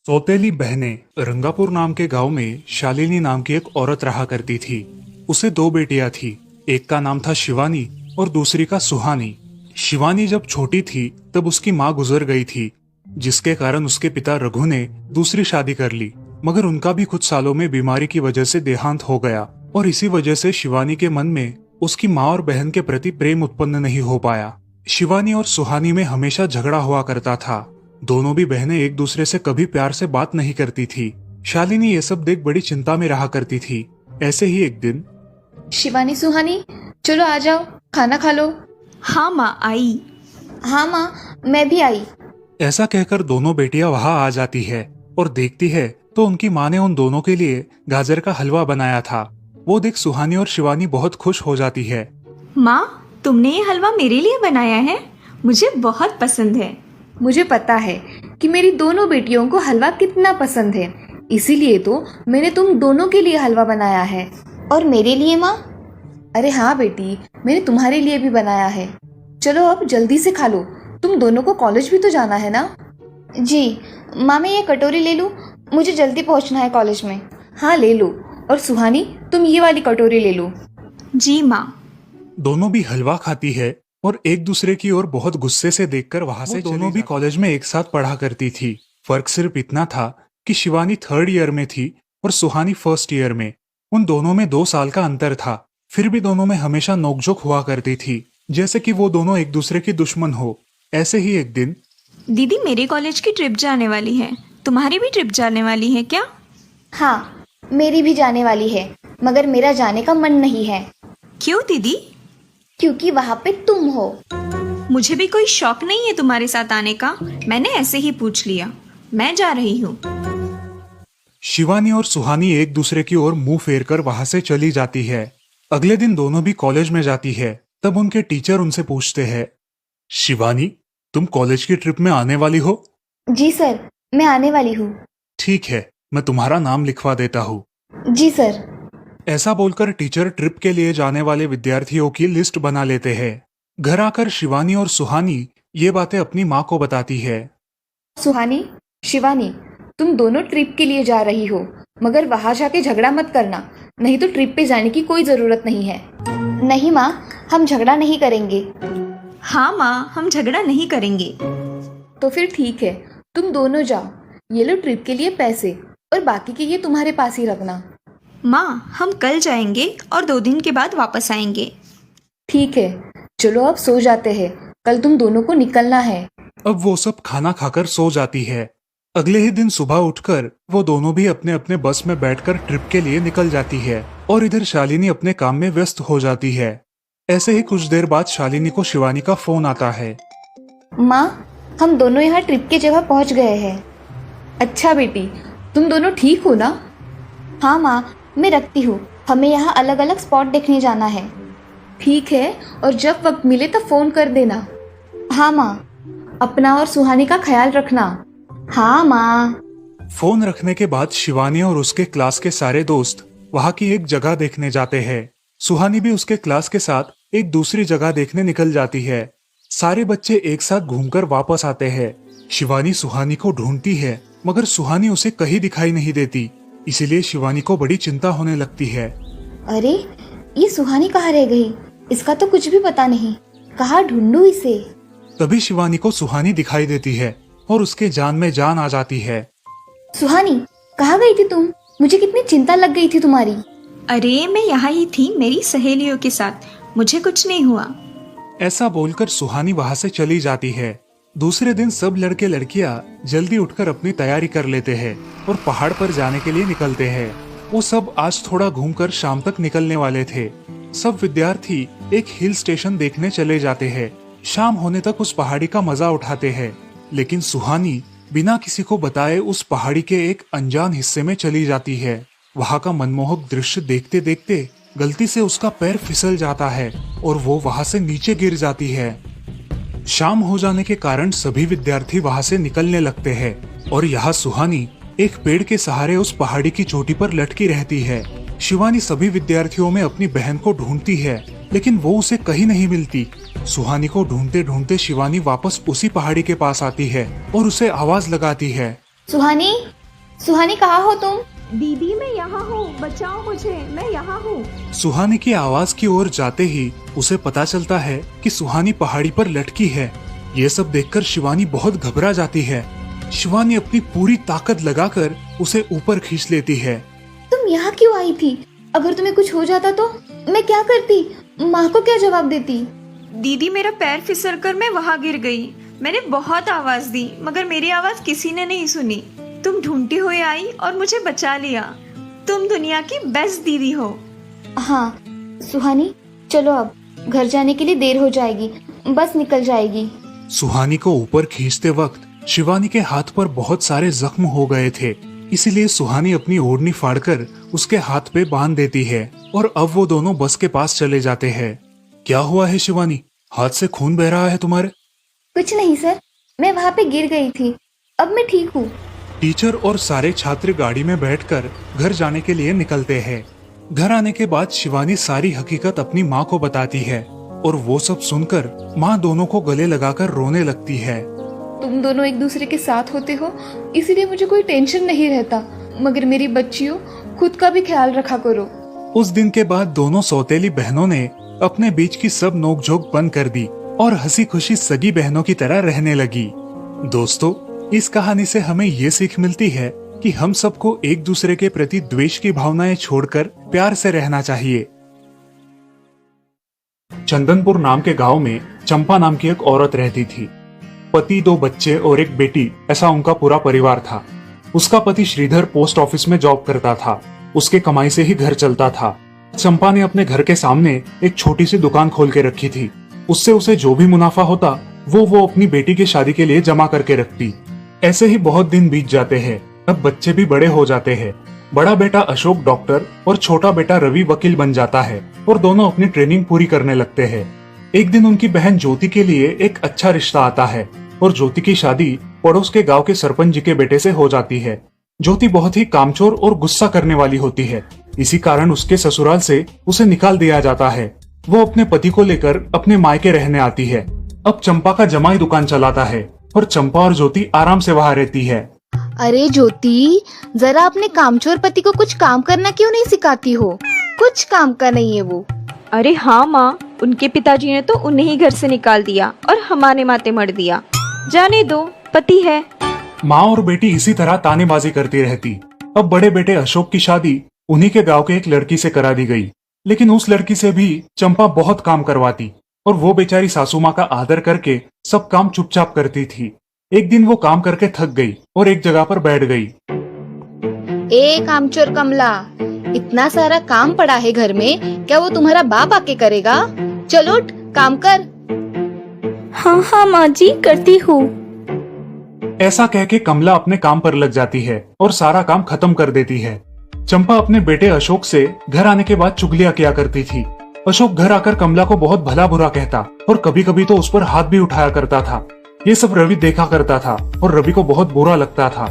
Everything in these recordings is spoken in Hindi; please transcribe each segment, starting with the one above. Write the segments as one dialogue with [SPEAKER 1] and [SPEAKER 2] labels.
[SPEAKER 1] सौतेली बहनें रंगापुर नाम के गांव में शालिनी नाम की एक औरत रहा करती थी। उसे दो बेटियां थी। एक का नाम था शिवानी और दूसरी का सुहानी। शिवानी जब छोटी थी तब उसकी माँ गुजर गई थी, जिसके कारण उसके पिता रघु ने दूसरी शादी कर ली। मगर उनका भी कुछ सालों में बीमारी की वजह से देहांत हो गया और इसी वजह से शिवानी के मन में उसकी माँ और बहन के प्रति प्रेम उत्पन्न नहीं हो पाया। शिवानी और सुहानी में हमेशा झगड़ा हुआ करता था। दोनों भी बहनें एक दूसरे से कभी प्यार से बात नहीं करती थी। शालिनी ये सब देख बड़ी चिंता में रहा करती थी। ऐसे ही एक दिन,
[SPEAKER 2] शिवानी सुहानी, चलो आ जाओ, खाना खा लो।
[SPEAKER 3] हाँ माँ, आई।
[SPEAKER 2] हाँ माँ, मैं भी आई।
[SPEAKER 1] ऐसा कहकर दोनों बेटियां वहां आ जाती है और देखती है तो उनकी माँ ने उन दोनों के लिए गाजर का हलवा बनाया था। वो देख सुहानी और शिवानी बहुत खुश हो जाती है।
[SPEAKER 3] माँ, तुमने ये हलवा मेरे लिए बनाया है? मुझे बहुत पसंद है।
[SPEAKER 2] मुझे पता है कि मेरी दोनों बेटियों को हलवा कितना पसंद है, इसीलिए तो मैंने तुम दोनों के लिए हलवा बनाया है। और मेरे लिए माँ? अरे हाँ बेटी, मैंने तुम्हारे लिए भी बनाया है। चलो अब जल्दी से खा लो, तुम दोनों को कॉलेज भी तो जाना है ना। जी माँ, मैं ये कटोरी ले लूँ? मुझे जल्दी पहुँचना है कॉलेज में। हाँ ले लो। और सुहानी, तुम ये वाली कटोरी ले लो।
[SPEAKER 3] जी माँ।
[SPEAKER 1] दोनों भी हलवा खाती है और एक दूसरे की ओर बहुत गुस्से से देखकर वहां से दोनों भी कॉलेज में एक साथ पढ़ा करती थी। फर्क सिर्फ इतना था कि शिवानी 3rd ईयर में थी और सुहानी 1st ईयर में। उन दोनों में 2 साल का अंतर था। फिर भी दोनों में हमेशा नोकझोंक हुआ करती थी, जैसे कि वो दोनों एक दूसरे की दुश्मन हो। ऐसे ही एक दिन,
[SPEAKER 3] दीदी, मेरे कॉलेज की ट्रिप जाने वाली है। तुम्हारी भी ट्रिप जाने वाली है क्या?
[SPEAKER 2] हाँ, मेरी भी जाने वाली है, मगर मेरा जाने का मन नहीं है।
[SPEAKER 3] क्यों दीदी?
[SPEAKER 2] क्योंकि वहाँ पे तुम हो।
[SPEAKER 3] मुझे भी कोई शौक नहीं है तुम्हारे साथ आने का। मैंने ऐसे ही पूछ लिया। मैं जा रही हूँ।
[SPEAKER 1] शिवानी और सुहानी एक दूसरे की ओर मुंह फेरकर वहां से चली जाती है। अगले दिन दोनों भी कॉलेज में जाती है। तब उनके टीचर उनसे पूछते हैं, शिवानी, तुम कॉलेज की ट्रिप में आने वाली हो?
[SPEAKER 2] जी सर, मैं आने वाली हूँ।
[SPEAKER 1] ठीक है, मैं तुम्हारा नाम लिखवा देता हूँ।
[SPEAKER 2] जी सर।
[SPEAKER 1] ऐसा बोलकर टीचर ट्रिप के लिए जाने वाले विद्यार्थियों की लिस्ट बना लेते हैं। घर आकर शिवानी और सुहानी ये बातें अपनी माँ को बताती है।
[SPEAKER 2] सुहानी, शिवानी, तुम दोनों ट्रिप के लिए जा रही हो, मगर वहां जाके झगड़ा मत करना, नहीं तो ट्रिप पे जाने की कोई जरूरत नहीं है। नहीं माँ, हम झगड़ा नहीं करेंगे।
[SPEAKER 3] हाँ माँ, हम झगड़ा नहीं करेंगे।
[SPEAKER 2] तो फिर ठीक है, तुम दोनों जाओ। ये लो ट्रिप के लिए पैसे, और बाकी के ये तुम्हारे पास ही रखना।
[SPEAKER 3] माँ, हम कल जाएंगे और 2 दिन के बाद वापस आएंगे।
[SPEAKER 2] ठीक है, चलो अब सो जाते हैं, कल तुम दोनों को निकलना है।
[SPEAKER 1] अब वो सब खाना खाकर सो जाती है। अगले ही दिन सुबह उठकर वो दोनों भी अपने अपने बस में बैठकर ट्रिप के लिए निकल जाती है और इधर शालिनी अपने काम में व्यस्त हो जाती है। ऐसे ही कुछ देर बाद शालिनी को शिवानी का फोन आता है।
[SPEAKER 2] माँ, हम दोनों यहाँ ट्रिप की जगह पहुँच गए हैं। अच्छा बेटी, तुम दोनों ठीक हो ना? हाँ माँ, मैं रखती हूँ, हमें यहाँ अलग अलग स्पॉट देखने जाना है। ठीक है, और जब वक्त मिले तो फोन कर देना। हाँ माँ, अपना और सुहानी का ख्याल रखना। हाँ माँ।
[SPEAKER 1] फोन रखने के बाद शिवानी और उसके क्लास के सारे दोस्त वहाँ की एक जगह देखने जाते हैं। सुहानी भी उसके क्लास के साथ एक दूसरी जगह देखने निकल जाती है। सारे बच्चे एक साथ घूमकर वापस आते हैं। शिवानी सुहानी को ढूंढती है, मगर सुहानी उसे कहीं दिखाई नहीं देती। इसीलिए शिवानी को बड़ी चिंता होने लगती है।
[SPEAKER 2] अरे, ये सुहानी कहाँ रह गई? इसका तो कुछ भी पता नहीं, कहाँ ढूंढूं इसे?
[SPEAKER 1] तभी शिवानी को सुहानी दिखाई देती है और उसके जान में जान आ जाती है।
[SPEAKER 2] सुहानी, कहाँ गई थी तुम? मुझे कितनी चिंता लग गई थी तुम्हारी।
[SPEAKER 3] अरे, मैं यहाँ ही थी मेरी सहेलियों के साथ, मुझे कुछ नहीं हुआ।
[SPEAKER 1] ऐसा बोलकर सुहानी वहाँ से चली जाती है। दूसरे दिन सब लड़के लड़कियाँ जल्दी उठकर अपनी तैयारी कर लेते हैं और पहाड़ पर जाने के लिए निकलते हैं। वो सब आज थोड़ा घूमकर शाम तक निकलने वाले थे। सब विद्यार्थी एक हिल स्टेशन देखने चले जाते हैं। शाम होने तक उस पहाड़ी का मजा उठाते हैं, लेकिन सुहानी बिना किसी को बताए उस पहाड़ी के एक अनजान हिस्से में चली जाती है। वहाँ का मनमोहक दृश्य देखते देखते गलती से उसका पैर फिसल जाता है और वो वहाँ से नीचे गिर जाती है। शाम हो जाने के कारण सभी विद्यार्थी वहाँ से निकलने लगते हैं और यहाँ सुहानी एक पेड़ के सहारे उस पहाड़ी की चोटी पर लटकी रहती है। शिवानी सभी विद्यार्थियों में अपनी बहन को ढूंढती है, लेकिन वो उसे कहीं नहीं मिलती। सुहानी को ढूंढते ढूंढते शिवानी वापस उसी पहाड़ी के पास आती है और उसे आवाज लगाती है।
[SPEAKER 2] सुहानी, सुहानी कहाँ हो तुम?
[SPEAKER 3] दीदी मैं यहाँ हूँ, बचाओ मुझे, मैं यहाँ हूँ।
[SPEAKER 1] सुहानी की आवाज की ओर जाते ही उसे पता चलता है कि सुहानी पहाड़ी पर लटकी है। ये सब देखकर शिवानी बहुत घबरा जाती है। शिवानी अपनी पूरी ताकत लगाकर उसे ऊपर खींच लेती है।
[SPEAKER 2] तुम यहाँ क्यों आई थी? अगर तुम्हें कुछ हो जाता तो मैं क्या करती? माँ को क्या जवाब देती?
[SPEAKER 3] दीदी मेरा पैर फिसल कर मैं वहाँ गिर गई। मैंने बहुत आवाज दी मगर मेरी आवाज किसी ने नहीं सुनी। तुम ढूंढती हुई आई और मुझे बचा लिया। तुम दुनिया की बेस्ट दीदी हो।
[SPEAKER 2] हाँ सुहानी, चलो अब घर जाने के लिए देर हो जाएगी, बस निकल जाएगी।
[SPEAKER 1] सुहानी को ऊपर खींचते वक्त शिवानी के हाथ पर बहुत सारे जख्म हो गए थे, इसीलिए सुहानी अपनी ओढ़नी फाड़कर उसके हाथ पे बांध देती है और अब वो दोनों बस के पास चले जाते हैं। क्या हुआ है शिवानी? हाथ से खून बह रहा है तुम्हारे?
[SPEAKER 2] कुछ नहीं सर, मैं वहाँ पे गिर गई थी, अब मैं ठीक हूँ।
[SPEAKER 1] टीचर और सारे छात्र गाड़ी में बैठकर घर जाने के लिए निकलते हैं। घर आने के बाद शिवानी सारी हकीकत अपनी माँ को बताती है और वो सब सुनकर माँ दोनों को गले लगाकर रोने लगती है।
[SPEAKER 2] तुम दोनों एक दूसरे के साथ होते हो, इसीलिए मुझे कोई टेंशन नहीं रहता, मगर मेरी बच्चियों, खुद का भी ख्याल रखा करो।
[SPEAKER 1] उस दिन के बाद दोनों सौतेली बहनों ने अपने बीच की सब नोकझोंक बंद कर दी और हंसी खुशी सगी बहनों की तरह रहने लगी। दोस्तों, इस कहानी से हमें ये सीख मिलती है कि हम सबको एक दूसरे के प्रति द्वेष की भावनाएं छोड़कर प्यार से रहना चाहिए। चंदनपुर नाम के गांव में चंपा नाम की एक औरत रहती थी। पति, 2 बच्चे और एक बेटी, ऐसा उनका पूरा परिवार था। उसका पति श्रीधर पोस्ट ऑफिस में जॉब करता था। उसके कमाई से ही घर चलता था। चंपा ने अपने घर के सामने एक छोटी सी दुकान खोल के रखी थी। उससे उसे जो भी मुनाफा होता वो अपनी बेटी की शादी के लिए जमा करके रखती। ऐसे ही बहुत दिन बीत जाते हैं। अब बच्चे भी बड़े हो जाते हैं। बड़ा बेटा अशोक डॉक्टर और छोटा बेटा रवि वकील बन जाता है और दोनों अपनी ट्रेनिंग पूरी करने लगते हैं। एक दिन उनकी बहन ज्योति के लिए एक अच्छा रिश्ता आता है और ज्योति की शादी पड़ोस के गांव के सरपंच जी के बेटे से हो जाती है। ज्योति बहुत ही कामचोर और गुस्सा करने वाली होती है। इसी कारण उसके ससुराल से उसे निकाल दिया जाता है। वो अपने पति को लेकर अपने मायके रहने आती है। अब चंपा का जमाई दुकान चलाता है और चंपा और ज्योति आराम से वहाँ रहती है।
[SPEAKER 2] अरे ज्योति, जरा अपने कामचोर पति को कुछ काम करना क्यों नहीं सिखाती हो? कुछ काम का नहीं है वो।
[SPEAKER 3] अरे हाँ माँ, उनके पिताजी ने तो उन्हें ही घर से निकाल दिया और हमारे माथे मर दिया। जाने दो, पति है।
[SPEAKER 1] माँ और बेटी इसी तरह तानेबाजी करती रहती। अब बड़े बेटे अशोक की शादी उन्हीं के गांव के एक लड़की से करा दी गई, लेकिन उस लड़की से भी चंपा बहुत काम करवाती और वो बेचारी सासू माँ का आदर करके सब काम चुपचाप करती थी। एक दिन वो काम करके थक गई और एक जगह पर बैठ गई।
[SPEAKER 2] ए कामचोर कमला, इतना सारा काम पड़ा है घर में, क्या वो तुम्हारा बाप आके करेगा? चलो उठ, काम कर।
[SPEAKER 4] हाँ हाँ माँ जी, करती हूँ।
[SPEAKER 1] ऐसा कह के कमला अपने काम पर लग जाती है और सारा काम खत्म कर देती है। चंपा अपने बेटे अशोक से घर आने के बाद चुगलियां किया करती थी। अशोक घर आकर कमला को बहुत भला बुरा कहता और कभी कभी तो उस पर हाथ भी उठाया करता था। ये सब रवि देखा करता था और रवि को बहुत बुरा लगता था।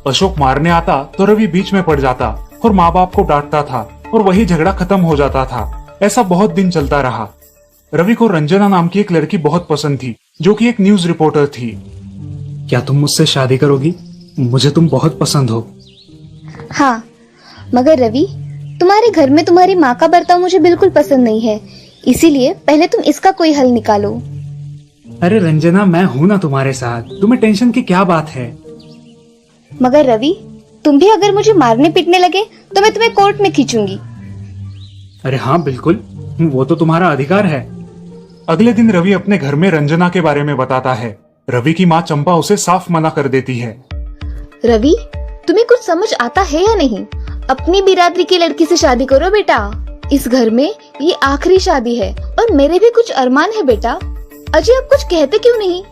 [SPEAKER 1] अशोक मारने आता तो रवि बीच में पड़ जाता और माँ बाप को डांटता था और वही झगड़ा खत्म हो जाता था। ऐसा बहुत दिन चलता रहा। रवि को रंजना नाम की एक लड़की बहुत पसंद थी, जो कि एक न्यूज रिपोर्टर थी। क्या तुम मुझसे शादी करोगी? मुझे तुम बहुत पसंद हो।
[SPEAKER 2] हाँ, मगर रवि, तुम्हारे घर में तुम्हारी माँ का बर्ताव मुझे बिल्कुल पसंद नहीं है, इसीलिए पहले तुम इसका कोई हल निकालो।
[SPEAKER 1] अरे रंजना, मैं हूँ ना तुम्हारे साथ, तुम्हें टेंशन की क्या बात है?
[SPEAKER 2] मगर रवि, तुम भी अगर मुझे मारने पीटने लगे तो मैं तुम्हें कोर्ट में खींचूंगी।
[SPEAKER 1] अरे हाँ बिल्कुल, वो तो तुम्हारा अधिकार है। अगले दिन रवि अपने घर में रंजना के बारे में बताता है। रवि की माँ चंपा उसे साफ मना कर देती है।
[SPEAKER 2] रवि, तुम्हें कुछ समझ आता है या नहीं? अपनी बिरादरी की लड़की से शादी करो बेटा। इस घर में ये आखिरी शादी है और मेरे भी कुछ अरमान है बेटा। अजय, आप कुछ कहते क्यों नहीं?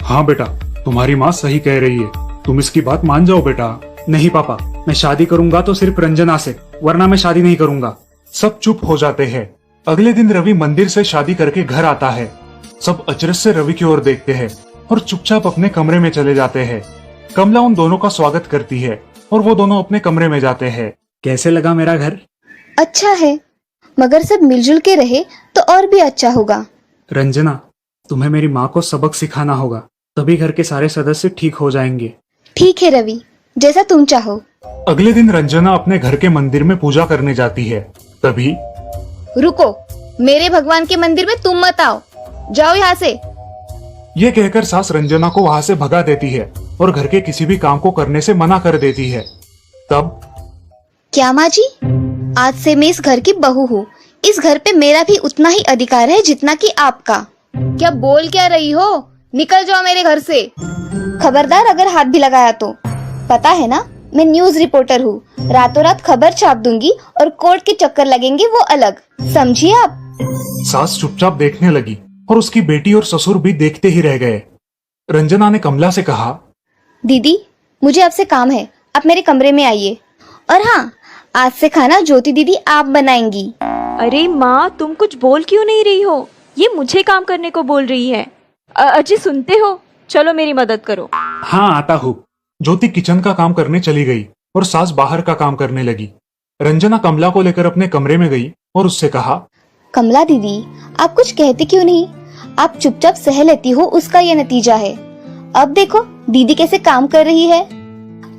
[SPEAKER 1] हाँ बेटा, तुम्हारी माँ सही कह रही है, तुम इसकी बात मान जाओ बेटा। नहीं पापा, मैं शादी करूंगा तो सिर्फ रंजना से, वरना मैं शादी नहीं करूंगा। सब चुप हो जाते हैं। अगले दिन रवि मंदिर से शादी करके घर आता है। सब अचरज से रवि की ओर देखते हैं और चुपचाप अपने कमरे में चले जाते हैं। कमला उन दोनों का स्वागत करती है और वो दोनों अपने कमरे में जाते हैं। कैसे लगा मेरा घर?
[SPEAKER 2] अच्छा है, मगर सब मिलजुल के रहे तो और भी अच्छा होगा।
[SPEAKER 1] रंजना, तुम्हें मेरी माँ को सबक सिखाना होगा, तभी घर के सारे सदस्य ठीक हो जाएंगे।
[SPEAKER 2] ठीक है रवि, जैसा तुम चाहो।
[SPEAKER 1] अगले दिन रंजना अपने घर के मंदिर में पूजा करने जाती है। तभी
[SPEAKER 2] रुको, मेरे भगवान के मंदिर में तुम मत आओ, जाओ यहाँ से।
[SPEAKER 1] ये कहकर सास रंजना को वहाँ से भगा देती है और घर के किसी भी काम को करने से मना कर देती है। तब
[SPEAKER 2] क्या माँ जी, आज से मैं इस घर की बहू हूँ। इस घर पे मेरा भी उतना ही अधिकार है जितना कि आपका। क्या बोल क्या रही हो? निकल जाओ मेरे घर से। खबरदार अगर हाथ भी लगाया तो। पता है ना, मैं न्यूज रिपोर्टर हूँ। रातों रात खबर छाप दूंगी और कोर्ट के चक्कर लगेंगे वो अलग, समझिए आप।
[SPEAKER 1] सास चुपचाप देखने लगी और उसकी बेटी और ससुर भी देखते ही रह गए। रंजना ने कमला से कहा,
[SPEAKER 2] दीदी मुझे आपसे काम है, आप मेरे कमरे में आइए। और हाँ, आज से खाना ज्योति दीदी आप बनाएंगी।
[SPEAKER 3] अरे माँ, तुम कुछ बोल क्यों नहीं रही हो? ये मुझे काम करने को बोल रही है। अजी सुनते हो? चलो मेरी मदद करो।
[SPEAKER 1] हाँ आता हूँ। ज्योति किचन का काम करने चली गई और सास बाहर का काम करने लगी। रंजना कमला को लेकर अपने कमरे में गई और उससे कहा,
[SPEAKER 2] कमला दीदी आप कुछ कहती क्यों नहीं? आप चुपचाप सह लेती हो, उसका ये नतीजा है। अब देखो दीदी कैसे काम कर रही है।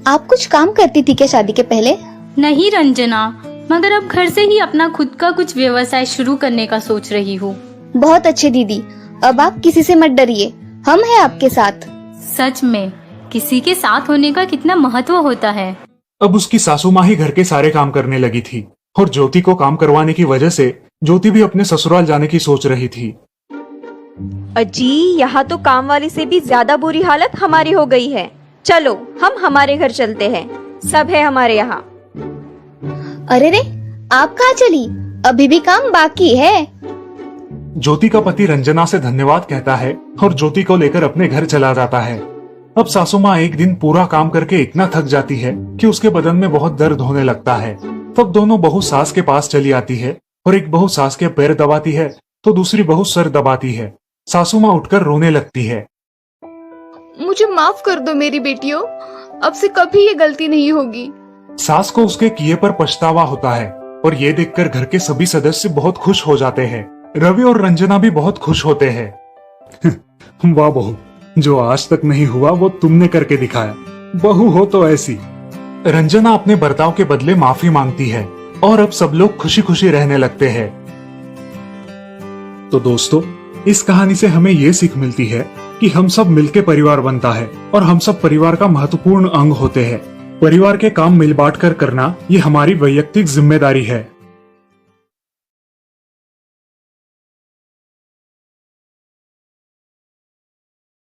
[SPEAKER 2] आप कुछ काम करती थी क्या शादी के पहले?
[SPEAKER 4] नहीं रंजना, मगर अब घर से ही अपना खुद का कुछ व्यवसाय शुरू करने का सोच रही हूँ।
[SPEAKER 2] बहुत अच्छे दीदी, अब आप किसी से मत डरिए, हम हैं आपके साथ।
[SPEAKER 4] सच में किसी के साथ होने का कितना महत्व होता है।
[SPEAKER 1] अब उसकी सासू माँ ही घर के सारे काम करने लगी थी और ज्योति को काम करवाने की वजह से ज्योति भी अपने ससुराल जाने की सोच रही थी।
[SPEAKER 3] अजी, यहाँ तो काम वाली से भी ज्यादा बुरी हालत हमारी हो गई है। चलो हम हमारे घर चलते हैं, सब है हमारे यहाँ।
[SPEAKER 2] अरे रे, आप कहाँ चली? अभी भी काम बाकी है।
[SPEAKER 1] ज्योति का पति रंजना से धन्यवाद कहता है और ज्योति को लेकर अपने घर चला जाता है। अब सासू माँ एक दिन पूरा काम करके इतना थक जाती है कि उसके बदन में बहुत दर्द होने लगता है। तब दोनों बहू सास के पास चली आती है और एक बहू सास के पैर दबाती है तो दूसरी बहू सर दबाती है। सासू माँ उठकर रोने लगती है।
[SPEAKER 2] मुझे माफ कर दो मेरी बेटियों, अब से कभी ये गलती नहीं होगी।
[SPEAKER 1] सास को उसके किए पर पछतावा होता है और ये देखकर घर के सभी सदस्य बहुत खुश हो जाते हैं। रवि और रंजना भी बहुत खुश होते हैं। वाह बहू, जो आज तक नहीं हुआ वो तुमने करके दिखाया। बहू हो तो ऐसी। रंजना अपने बर्ताव के बदले माफी मांगती है और अब सब लोग खुशी खुशी रहने लगते हैं। तो दोस्तों, इस कहानी से हमें ये सीख मिलती है कि हम सब मिलके परिवार बनता है और हम सब परिवार का महत्वपूर्ण अंग होते हैं। परिवार के काम मिल बांट कर करना ये हमारी वैयक्तिक जिम्मेदारी है।